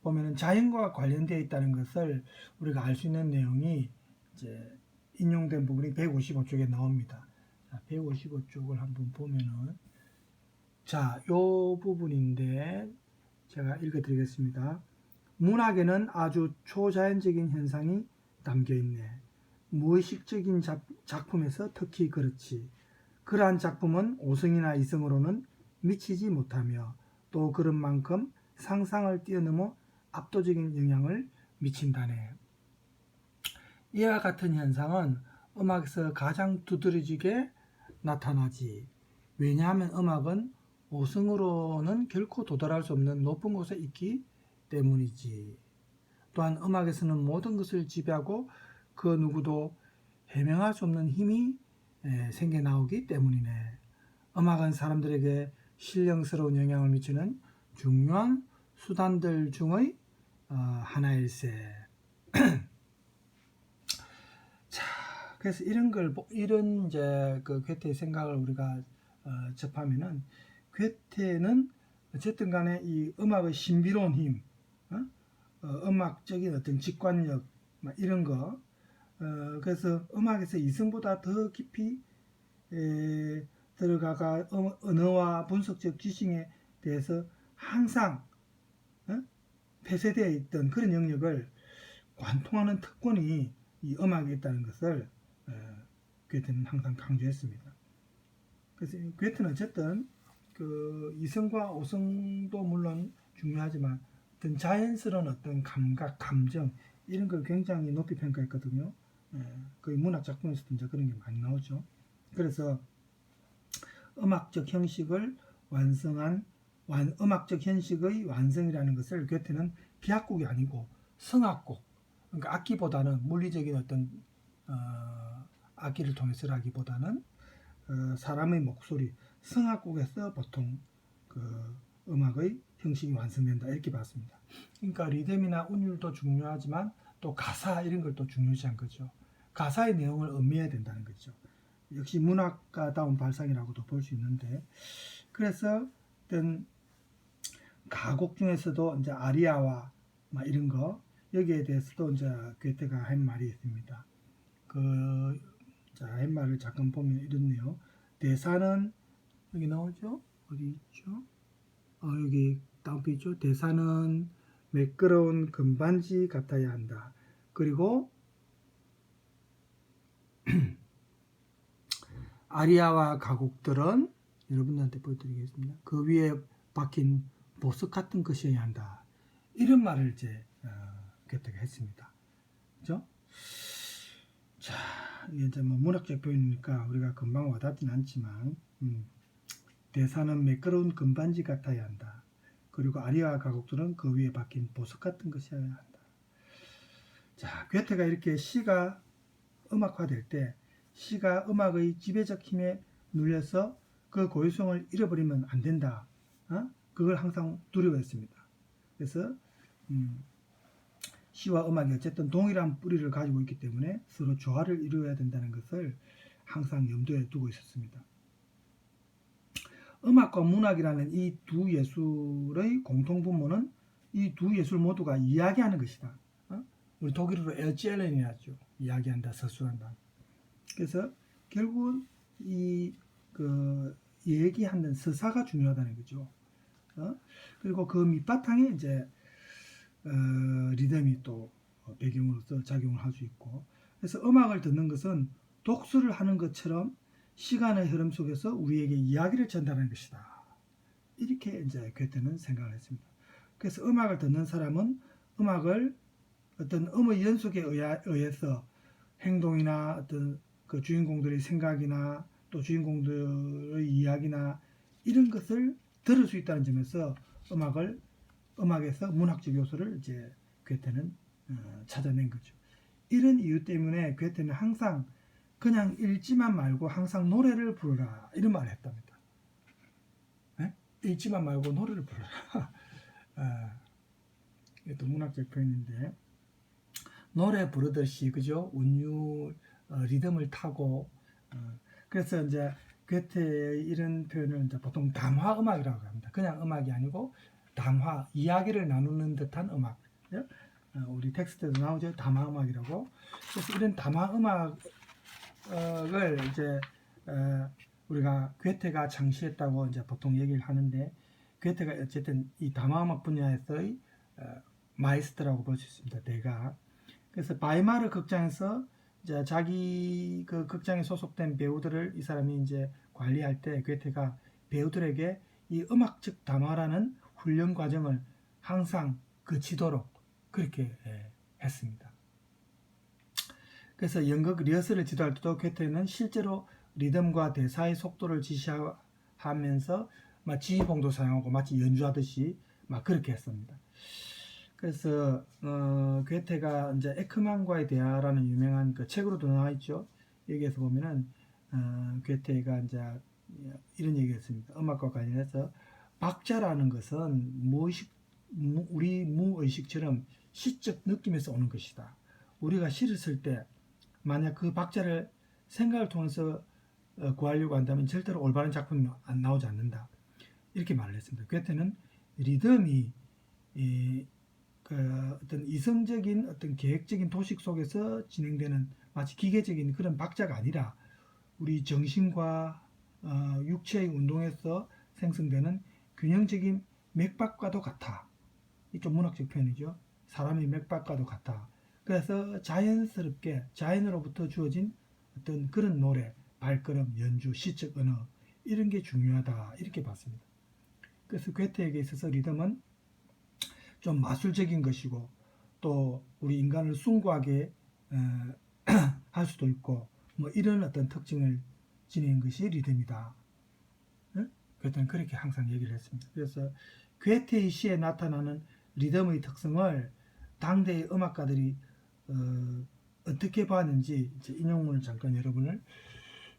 보면은 자연과 관련되어 있다는 것을 우리가 알 수 있는 내용이 이제 인용된 부분이 155쪽에 나옵니다. 자, 155쪽을 한번 보면은 자, 요 부분인데 제가 읽어드리겠습니다. 문학에는 아주 초자연적인 현상이 담겨 있네. 무의식적인 작품에서 특히 그렇지. 그러한 작품은 오성이나 이성으로는 미치지 못하며 또 그런 만큼 상상을 뛰어넘어 압도적인 영향을 미친다네. 이와 같은 현상은 음악에서 가장 두드러지게 나타나지. 왜냐하면 음악은 오성으로는 결코 도달할 수 없는 높은 곳에 있기 때문이지. 또한 음악에서는 모든 것을 지배하고 그 누구도 해명할 수 없는 힘이 생겨나오기 때문이네. 음악은 사람들에게 신령스러운 영향을 미치는 중요한 수단들 중의 하나일세. 자, 그래서 이런 이제 그 괴테의 생각을 우리가 접하면은 괴테는 어쨌든 간에 이 음악의 신비로운 힘, 음악적인 어떤 직관력, 이런 거, 그래서 음악에서 이성보다 더 깊이 들어가가 언어와 분석적 지식에 대해서 항상 폐쇄되어 있던 그런 영역을 관통하는 특권이 이 음악에 있다는 것을 괴테는 항상 강조했습니다. 그래서 괴테는 어쨌든 그 이성과 오성도 물론 중요하지만 어떤 자연스러운 어떤 감각, 감정 이런 걸 굉장히 높이 평가했거든요. 거의 문학 작품에서도 이제 그런 게 많이 나오죠. 그래서 음악적 형식을 완성한 음악적 형식의 완성이라는 것을 괴테는 비악곡이 아니고 성악곡, 그러니까 악기보다는 물리적인 어떤 악기를 통해서라기보다는 사람의 목소리, 성악곡에서 보통 그 음악의 형식이 완성된다 이렇게 봤습니다. 그러니까 리듬이나 운율도 중요하지만 또 가사 이런 걸 또 중요시한 거죠. 가사의 내용을 음미해야 된다는 거죠. 역시 문학가다운 발상이라고도 볼 수 있는데, 그래서 어떤 가곡 중에서도 이제 아리아와 이런 거 여기에 대해서도 이제 괴테가 한 말이 있습니다. 한 말을 잠깐 보면 이렇네요. 대사는 여기 나오죠? 어디 있죠? 여기 다운표 있죠? 대사는 매끄러운 금반지 같아야 한다. 그리고 아리아와 가곡들은 여러분들한테 보여드리겠습니다. 그 위에 박힌 보석 같은 것이어야 한다. 이런 말을 이제 괴테가 했습니다. 그죠? 자, 이게 이제 뭐 문학적 표현이니까 우리가 금방 와닿지는 않지만, 대사는 매끄러운 금반지 같아야 한다. 그리고 아리아 가곡들은 그 위에 박힌 보석 같은 것이어야 한다. 자, 괴테가 이렇게 시가 음악화될 때 시가 음악의 지배적 힘에 눌려서 그 고유성을 잃어버리면 안 된다. 그걸 항상 두려워했습니다. 그래서 시와 음악이 어쨌든 동일한 뿌리를 가지고 있기 때문에 서로 조화를 이루어야 된다는 것을 항상 염두에 두고 있었습니다. 음악과 문학이라는 이 두 예술의 공통분모는 이 두 예술 모두가 이야기하는 것이다. 우리 독일어로 에르젤렌이라 하죠. 이야기한다, 서술한다. 그래서 결국은 그 얘기하는 서사가 중요하다는 거죠. 그리고 그 밑바탕에 이제 리듬이 또 배경으로서 작용을 할 수 있고, 그래서 음악을 듣는 것은 독서를 하는 것처럼 시간의 흐름 속에서 우리에게 이야기를 전달하는 것이다. 이렇게 이제 괴테는 생각을 했습니다. 그래서 음악을 듣는 사람은 음악을 어떤 음의 연속에 의해서 행동이나 어떤 그 주인공들의 생각이나 또 주인공들의 이야기나 이런 것을 들을 수 있다는 점에서 음악에서 문학적 요소를 이제 괴테는 찾아낸 거죠. 이런 이유 때문에 괴테는 항상 그냥 읽지만 말고 항상 노래를 부르라 이런 말을 했답니다. 네? 읽지만 말고 노래를 부르라. 이것도 문학적 표현인데 노래 부르듯이 그죠? 운율 리듬을 타고 그래서 이제 괴테의 이런 표현을 이제 보통 담화 음악이라고 합니다. 그냥 음악이 아니고 담화 이야기를 나누는 듯한 음악. 우리 텍스트에도 나오죠. 담화 음악이라고. 그래서 이런 담화 음악을 이제 우리가 괴테가 창시했다고 이제 보통 얘기를 하는데 괴테가 어쨌든 이 담화 음악 분야에서의 마이스터라고 볼 수 있습니다. 대가. 그래서 바이마르 극장에서 이제 자기 그 극장에 소속된 배우들을 이 사람이 이제 관리할 때 괴테가 배우들에게 이 음악적 담화라는 훈련 과정을 항상 거치도록 그렇게 했습니다. 그래서 연극 리허설을 지도할 때도 괴테는 실제로 리듬과 대사의 속도를 지시하면서 막 지휘봉도 사용하고 마치 연주하듯이 막 그렇게 했습니다. 그래서 괴테가 이제 에크만과의 대화라는 유명한 그 책으로도 나와 있죠. 여기에서 보면은 괴테가 이제 이런 얘기했습니다. 음악과 관련해서 박자라는 것은 우리 무의식처럼 시적 느낌에서 오는 것이다. 우리가 시를 쓸 때 만약 그 박자를 생각을 통해서 구하려고 한다면 절대로 올바른 작품이 나오지 않는다. 이렇게 말을 했습니다. 괴테는 리듬이 어떤 이성적인 어떤 계획적인 도식 속에서 진행되는 마치 기계적인 그런 박자가 아니라 우리 정신과 육체의 운동에서 생성되는 균형적인 맥박과도 같아. 이 좀 문학적 표현이죠. 사람의 맥박과도 같아. 그래서 자연스럽게 자연으로부터 주어진 어떤 그런 노래, 발걸음, 연주, 시적 언어 이런 게 중요하다 이렇게 봤습니다. 그래서 괴테에게 있어서 리듬은 좀 마술적인 것이고 또 우리 인간을 숭고하게 할 수도 있고 뭐 이런 어떤 특징을 지닌 것이 리듬이다. 괴테는 그렇게 항상 얘기를 했습니다. 그래서 괴테의 시에 나타나는 리듬의 특성을 당대의 음악가들이 어떻게 봤는지 이제 인용문을 잠깐 여러분을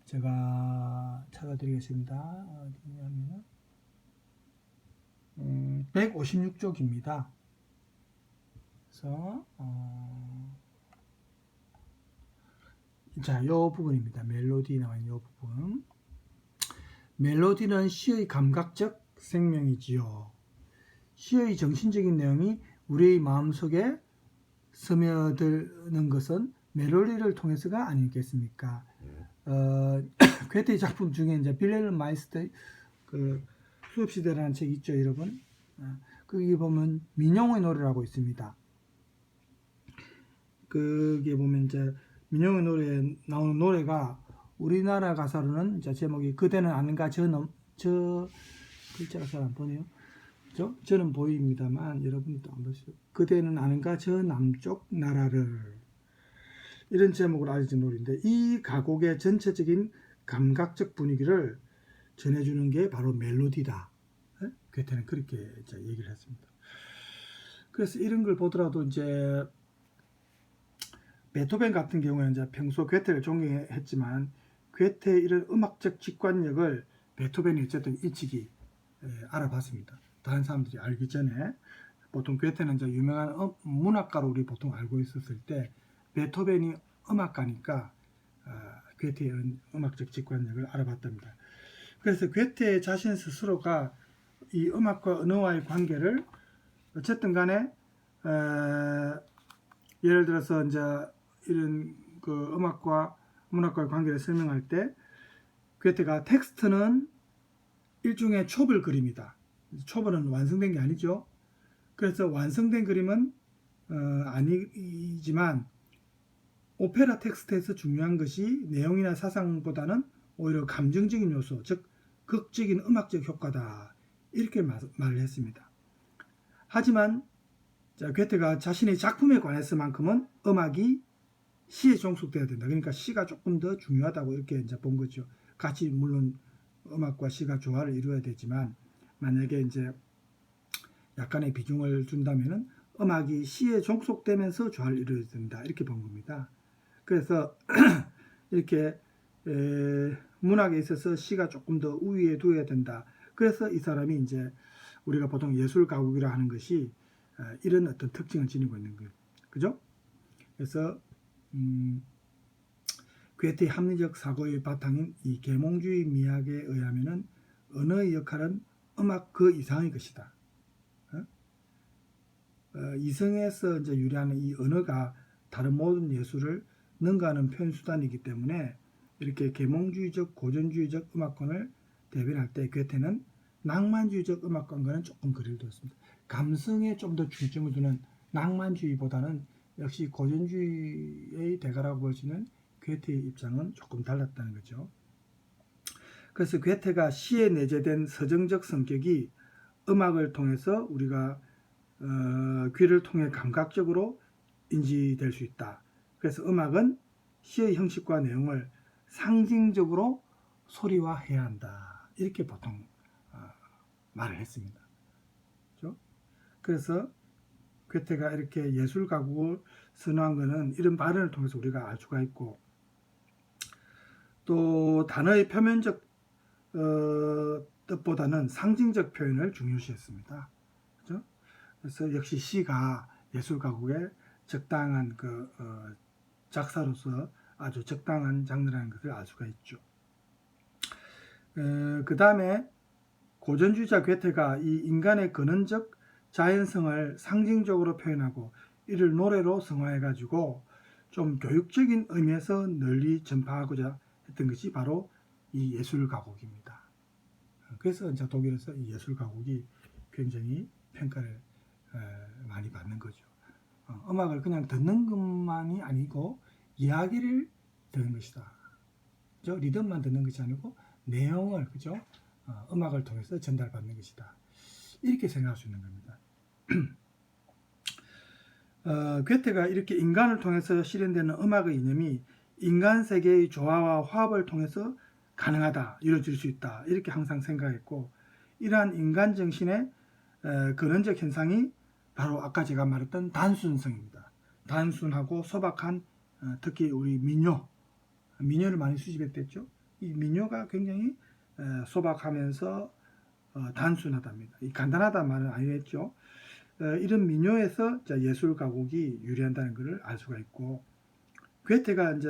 제가 찾아드리겠습니다. 어디냐면 156쪽입니다. 그래서 자, 요 부분입니다. 멜로디 나와 있는 요 부분. 멜로디는 시의 감각적 생명이지요. 시의 정신적인 내용이 우리의 마음속에 스며드는 것은 멜로디를 통해서가 아니겠습니까? 괴테의 작품 중에 이제 빌헬름 마이스터의 그 수업시대라는 책이 있죠, 여러분. 거기 보면 민용의 노래라고 있습니다. 그게 보면 이제 민용의 노래에 나오는 노래가 우리나라 가사로는 이제 제목이 그대는 아는가 저 글자가 잘 안 보네요. 그죠? 저는 보입니다만 여러분이 또 안 보시죠. 그대는 아는가 저 남쪽 나라를 이런 제목으로 알려진 노래인데 이 가곡의 전체적인 감각적 분위기를 전해주는 게 바로 멜로디다. 괴테는 그렇게 이제 얘기를 했습니다. 그래서 이런 걸 보더라도 이제 베토벤 같은 경우에 이제 평소 괴테를 존경했지만 괴테의 이런 음악적 직관력을 베토벤이 어쨌든 일찍이 알아봤습니다. 다른 사람들이 알기 전에 보통 괴테는 이제 유명한 문학가로 우리 보통 알고 있었을 때 베토벤이 음악가니까 괴테의 음악적 직관력을 알아봤답니다. 그래서 괴테 자신 스스로가 이 음악과 언어와의 관계를 어쨌든 간에 예를 들어서 이제 이런 그 음악과 문학과의 관계를 설명할 때 괴테가 텍스트는 일종의 촉을 그립니다. 촉은 완성된 게 아니죠. 그래서 완성된 그림은 아니지만 오페라 텍스트에서 중요한 것이 내용이나 사상보다는 오히려 감정적인 요소, 즉 극적인 음악적 효과다. 이렇게 말을 했습니다. 하지만 자, 괴테가 자신의 작품에 관해서만큼은 음악이 시에 종속돼야 된다. 그러니까 시가 조금 더 중요하다고 이렇게 이제 본 거죠. 같이 물론 음악과 시가 조화를 이루어야 되지만 만약에 이제 약간의 비중을 준다면은 음악이 시에 종속되면서 조화를 이루어야 된다. 이렇게 본 겁니다. 그래서 이렇게 문학에 있어서 시가 조금 더 우위에 두어야 된다. 그래서 이 사람이 이제 우리가 보통 예술 가곡이라 하는 것이 이런 어떤 특징을 지니고 있는 거예요. 그죠? 그래서 괴테의 합리적 사고의 바탕인 이 계몽주의 미학에 의하면은 언어의 역할은 음악 그 이상의 것이다. 이성에서 이제 유래하는 이 언어가 다른 모든 예술을 능가하는 표현 수단이기 때문에 이렇게 계몽주의적 고전주의적 음악권을 대변할 때 괴테는 낭만주의적 음악관과는 조금 거리를 두었습니다. 감성에 좀 더 중점을 두는 낭만주의보다는 역시 고전주의의 대가라고 보시는 괴테의 입장은 조금 달랐다는 거죠. 그래서 괴테가 시에 내재된 서정적 성격이 음악을 통해서 우리가 귀를 통해 감각적으로 인지될 수 있다. 그래서 음악은 시의 형식과 내용을 상징적으로 소리화해야 한다. 이렇게 보통 말을 했습니다. 그렇죠? 그래서 괴테가 이렇게 예술 가곡을 선호한 것은 이런 발언을 통해서 우리가 알 수가 있고 또 단어의 표면적 뜻보다는 상징적 표현을 중요시했습니다. 그렇죠? 그래서 역시 시가 예술 가곡의 적당한 작사로서 아주 적당한 장르라는 것을 알 수가 있죠. 그 다음에 고전주의자 괴테가 이 인간의 근원적 자연성을 상징적으로 표현하고 이를 노래로 성화해가지고 좀 교육적인 의미에서 널리 전파하고자 했던 것이 바로 이 예술 가곡입니다. 그래서 이제 독일에서 이 예술 가곡이 굉장히 평가를 많이 받는 거죠. 음악을 그냥 듣는 것만이 아니고 이야기를 듣는 것이다. 그죠? 리듬만 듣는 것이 아니고 내용을 그죠? 음악을 통해서 전달받는 것이다. 이렇게 생각할 수 있는 겁니다. 괴테가 이렇게 인간을 통해서 실현되는 음악의 이념이 인간 세계의 조화와 화합을 통해서 가능하다, 이루어질 수 있다 이렇게 항상 생각했고 이러한 인간 정신의 근원적 현상이 바로 아까 제가 말했던 단순성입니다. 단순하고 소박한 특히 우리 민요를 많이 수집했댔죠. 이 민요가 굉장히 소박하면서 단순하답니다. 이 간단하다는 말은 아니겠죠. 이런 민요에서 예술 가곡이 유래한다는 것을 알 수가 있고 괴테가 이제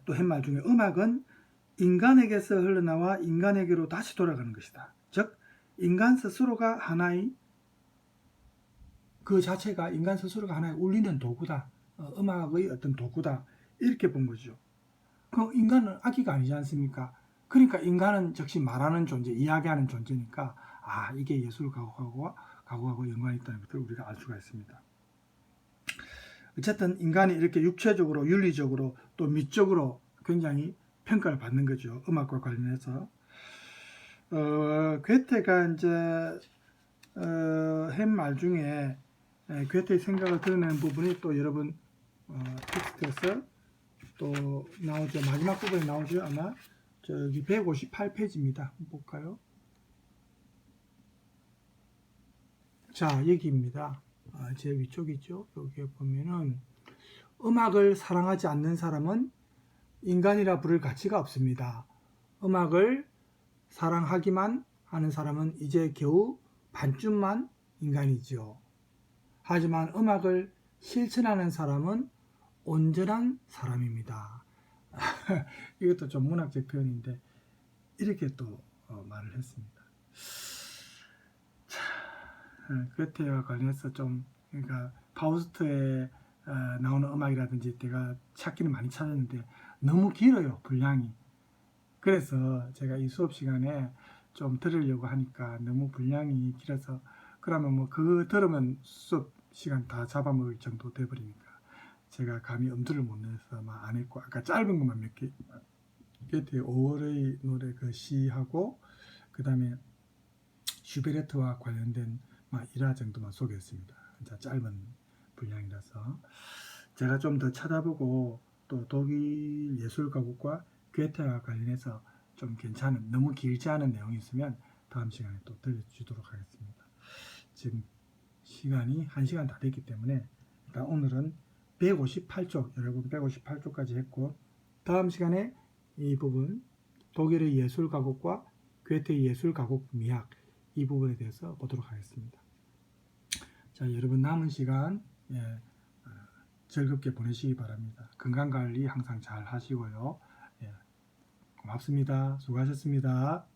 또 한 말 중에 음악은 인간에게서 흘러나와 인간에게로 다시 돌아가는 것이다. 즉 인간 스스로가 하나의 그 자체가 인간 스스로가 하나의 울리는 도구다. 음악의 어떤 도구다. 이렇게 본 거죠. 그럼 인간은 악기가 아니지 않습니까? 그러니까 인간은 즉시 말하는 존재, 이야기하는 존재니까 이게 예술 가곡하고 연관이 있다는 것을 우리가 알 수가 있습니다. 어쨌든 인간이 이렇게 육체적으로, 윤리적으로 또 미적으로 굉장히 평가를 받는 거죠. 음악과 관련해서. 괴테가 이제 한 말 중에 괴테의 생각을 드러내는 부분이 또 여러분 텍스트에서 또 나오죠. 마지막 부분에 나오죠. 아마 저기 158페이지입니다. 한번 볼까요? 자, 여기입니다. 제 위쪽이죠. 여기에 보면은 음악을 사랑하지 않는 사람은 인간이라 부를 가치가 없습니다. 음악을 사랑하기만 하는 사람은 이제 겨우 반쯤만 인간이죠. 하지만 음악을 실천하는 사람은 온전한 사람입니다. 이것도 좀 문학적 표현인데 이렇게 또 말을 했습니다. 괴테와 관련해서 좀 그러니까 파우스트에 나오는 음악이라든지 제가 찾기는 많이 찾았는데 너무 길어요, 분량이. 그래서 제가 이 수업 시간에 좀 들으려고 하니까 너무 분량이 길어서 그러면 뭐 그거 들으면 수업 시간 다 잡아먹을 정도 돼버리니까 제가 감히 엄두를 못 내서 막 안 했고 아까 짧은 것만 몇 개 괴테의 5월의 노래 그 시하고 그 다음에 슈베르트와 관련된 일화 정도만 소개했습니다. 진짜 짧은 분량이라서 제가 좀 더 찾아보고 또 독일 예술가곡과 괴테와 관련해서 좀 괜찮은, 너무 길지 않은 내용이 있으면 다음 시간에 또 들려주도록 하겠습니다. 지금 시간이 1시간 다 됐기 때문에 일단 오늘은 158쪽, 여러분 158쪽까지 했고, 다음 시간에 이 부분 독일의 예술가곡과 괴테의 예술가곡 미학, 이 부분에 대해서 보도록 하겠습니다. 자, 여러분 남은 시간 즐겁게 보내시기 바랍니다. 건강관리 항상 잘 하시고요. 고맙습니다. 수고하셨습니다.